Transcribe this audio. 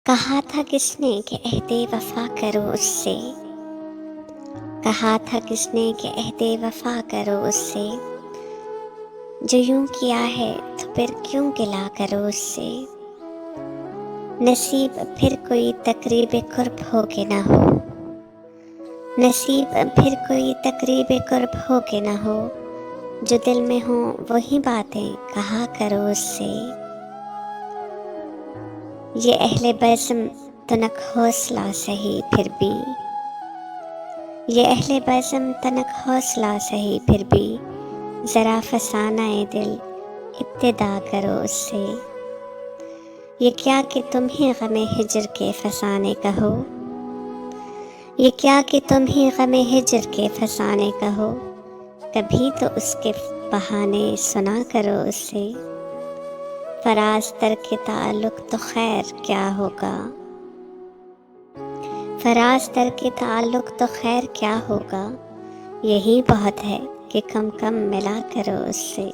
کہا تھا کس نے کہ عہد وفا کرو اس سے، کہا تھا کس نے کہ عہد وفا کرو اس سے، جو یوں کیا ہے تو پھر کیوں گلہ کرو اس سے۔ نصیب پھر کوئی تقریب قرب ہو کہ نہ ہو، نصیب پھر کوئی تقریب قرب ہو کہ نہ ہو، جو دل میں ہوں وہی باتیں کہا کرو اس سے۔ یہ اہل بزم تنک حوصلہ سہی پھر بھی، یہ اہل بزم تنک حوصلہ سہی پھر بھی، ذرا فسانہ دل ابتدا کرو اس سے۔ یہ کیا کہ تم ہی غم ہجر کے فسانے کہو، یہ کیا کہ تم ہی غم ہجر کے فسانے کہو، کبھی تو اس کے بہانے سنا کرو اس سے۔ فراز ترک تعلق تو خیر کیا ہوگا، فراز ترک تعلق تو خیر کیا ہوگا، یہی بہت ہے کہ کم کم ملا کرو اس سے۔